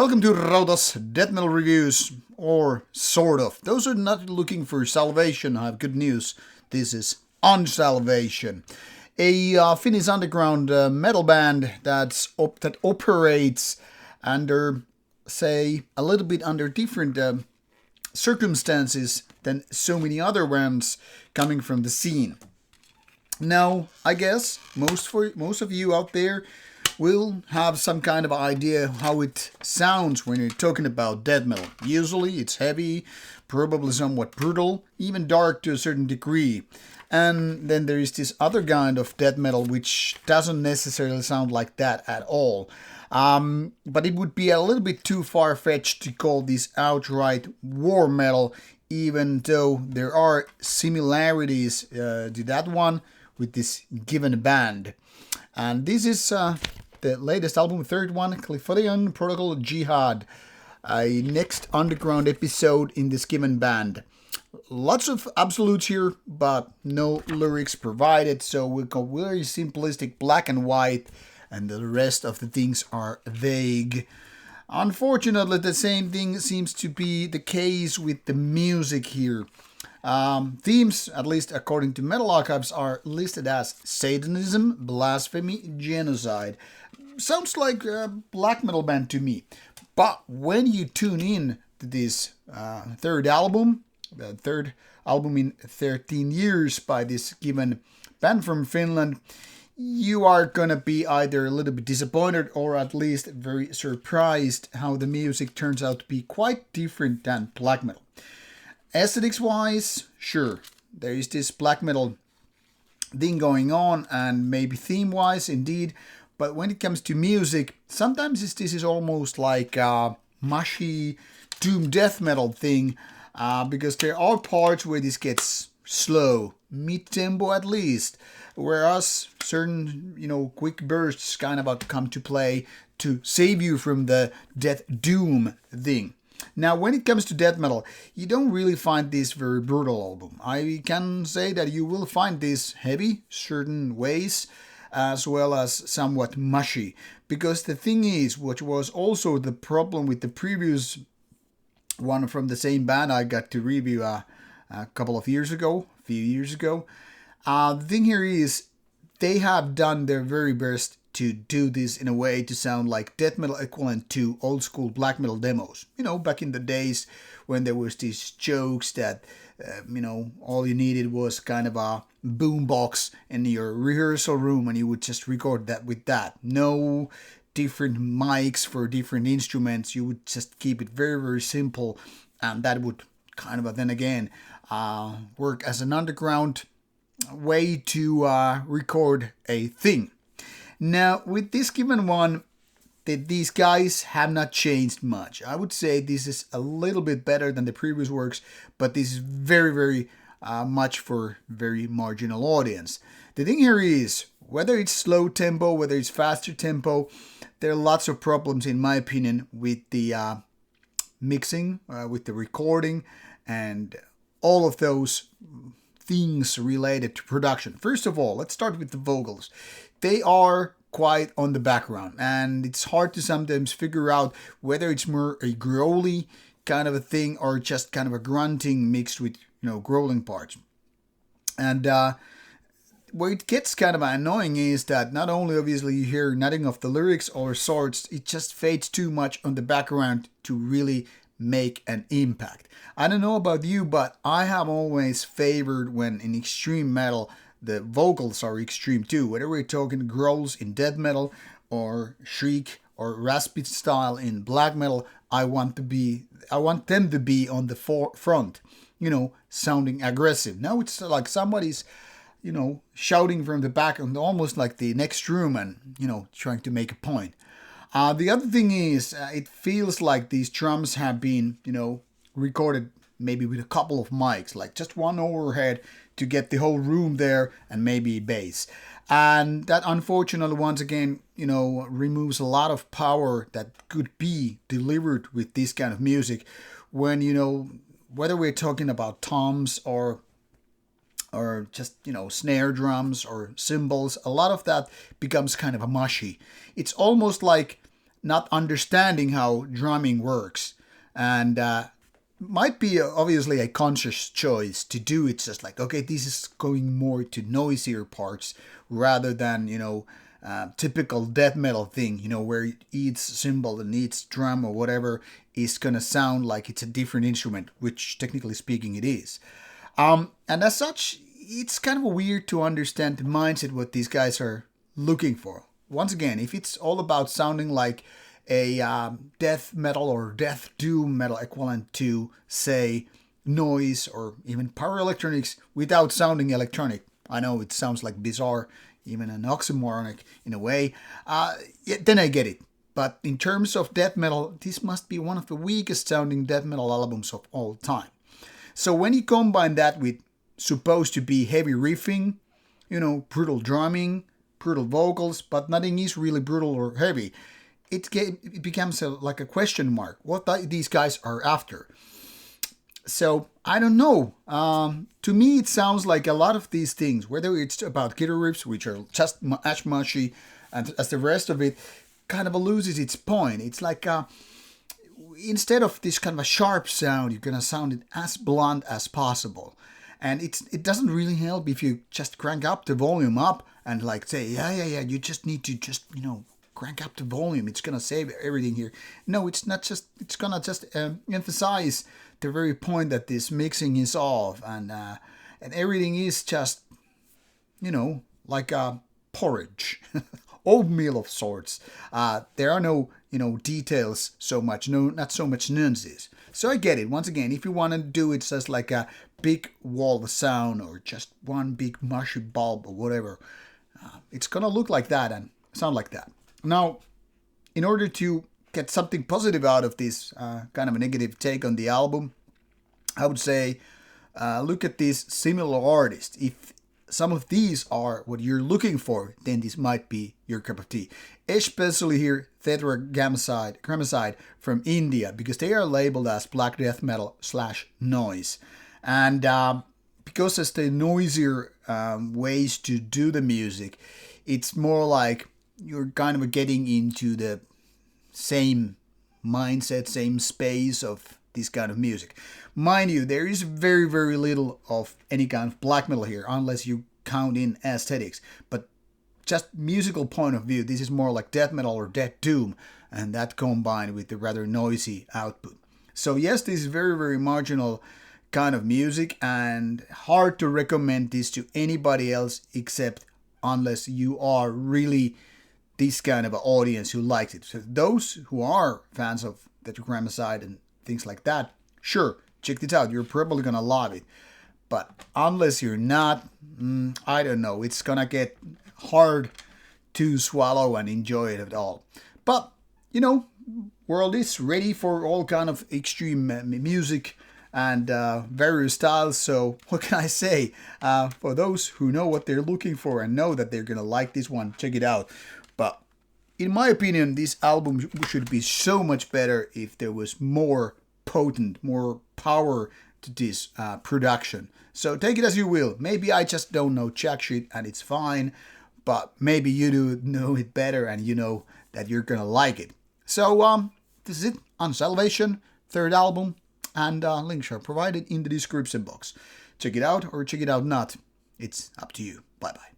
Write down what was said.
Welcome to Rauta's Death Metal Reviews, or sort of. Those who are not looking for salvation, I have good news. This is Unsalvation, a Finnish underground metal band that operates under, say, a little bit under different circumstances than so many other bands coming from the scene. Now, I guess most of you out there will have some kind of idea how it sounds when you're talking about death metal. Usually it's heavy, probably somewhat brutal, even dark to a certain degree. And then there is this other kind of death metal which doesn't necessarily sound like that at all. But it would be a little bit too far-fetched to call this outright war metal, even though there are similarities to that one with this given band. And this is the latest album, third one, Qliphothian Protocol Jihad, a next underground episode in this given band. Lots of absolutes here, but no lyrics provided, so we go very simplistic black and white, and the rest of the things are vague. Unfortunately, the same thing seems to be the case with the music here. Themes, at least according to Metal Archives, are listed as Satanism, blasphemy, genocide. Sounds like a black metal band to me. But when you tune in to this third album, the third album in 13 years by this given band from Finland, you are gonna be either a little bit disappointed or at least very surprised how the music turns out to be quite different than black metal. Aesthetics-wise, sure, there is this black metal thing going on, and maybe theme-wise, indeed. But when it comes to music, sometimes this is almost like a mushy doom death metal thing, because there are parts where this gets slow, mid-tempo at least, whereas certain, quick bursts kind of come to play to save you from the death doom thing. Now, when it comes to death metal, you don't really find this very brutal album. I can say that you will find this heavy, certain ways, as well as somewhat mushy. Because the thing is, which was also the problem with the previous one from the same band I got to review a few years ago. The thing here is, they have done their very best to do this in a way to sound like death metal equivalent to old school black metal demos. Back in the days when there was these jokes that, all you needed was kind of a boombox in your rehearsal room and you would just record that with that. No different mics for different instruments. You would just keep it very, very simple, and that would kind of, then again, work as an underground way to record a thing. Now, with this given one, these guys have not changed much. I would say this is a little bit better than the previous works, but this is very, very much for very marginal audience. The thing here is, whether it's slow tempo, whether it's faster tempo, there are lots of problems, in my opinion, with the mixing, with the recording, and all of those things related to production. First of all, let's start with the vocals. They are quite on the background, and it's hard to sometimes figure out whether it's more a growly kind of a thing or just kind of a grunting mixed with, growling parts. And where it gets kind of annoying is that not only obviously you hear nothing of the lyrics or sorts, it just fades too much on the background to really make an impact. I don't know about you, but I have always favored when in extreme metal the vocals are extreme too. Whether we're talking growls in death metal or shriek or raspy style in black metal, I want them to be on the forefront, sounding aggressive. Now it's like somebody's, shouting from the back and almost like the next room and, trying to make a point. The other thing is, it feels like these drums have been, recorded maybe with a couple of mics, like just one overhead to get the whole room there and maybe bass. And that unfortunately, once again, removes a lot of power that could be delivered with this kind of music when, whether we're talking about toms or just, snare drums or cymbals, a lot of that becomes kind of a mushy. It's almost like not understanding how drumming works. And might be obviously a conscious choice to do it just like, okay, this is going more to noisier parts rather than, typical death metal thing, where each cymbal and each drum or whatever is going to sound like it's a different instrument, which technically speaking it is. And as such, it's kind of weird to understand the mindset what these guys are looking for. Once again, if it's all about sounding like a death metal or death doom metal equivalent to, say, noise or even power electronics without sounding electronic, I know it sounds like bizarre, even an oxymoronic in a way, then I get it. But in terms of death metal, this must be one of the weakest sounding death metal albums of all time. So when you combine that with supposed to be heavy riffing, brutal drumming, brutal vocals, but nothing is really brutal or heavy, it becomes like a question mark what these guys are after. So I don't know. To me, it sounds like a lot of these things, whether it's about guitar riffs, which are just as mushy as the rest of it, kind of loses its point. It's like instead of this kind of a sharp sound, you're gonna sound it as blunt as possible. And it doesn't really help if you just crank up the volume up and like say, yeah, you just need to just, crank up the volume. It's gonna save everything here. No, it's not just, it's gonna just emphasize the very point that this mixing is off and everything is just, like a porridge, oatmeal of sorts. There are no, details so much, not so much nuances. So I get it. Once again, if you want to do it just like a big wall of sound or just one big mushy bulb or whatever, it's gonna look like that and sound like that. Now, in order to get something positive out of this kind of a negative take on the album, I would say look at these similar artists. If some of these are what you're looking for, then this might be your cup of tea. Especially here, Tetragrammaton from India, because they are labeled as black death metal / noise. And because it's the noisier ways to do the music, it's more like you're kind of getting into the same mindset, same space of this kind of music. Mind you, there is very, very little of any kind of black metal here, unless you count in aesthetics. But just musical point of view, this is more like death metal or death doom, and that combined with the rather noisy output. So yes, this is very, very marginal kind of music, and hard to recommend this to anybody else except unless you are really this kind of an audience who likes it. So those who are fans of the Tetragrammaton and things like that, sure, check this out. You're probably gonna love it. But unless you're not, I don't know. It's gonna get hard to swallow and enjoy it at all. But world is ready for all kind of extreme music and various styles. So what can I say? For those who know what they're looking for and know that they're gonna like this one, check it out. But in my opinion, this album should be so much better if there was more potent, more power to this production. So take it as you will. Maybe I just don't know jack shit and it's fine, but maybe you do know it better and you know that you're gonna like it. So this is it, Unsalvation, third album, and links are provided in the description box. Check it out or check it out not. It's up to you. Bye bye.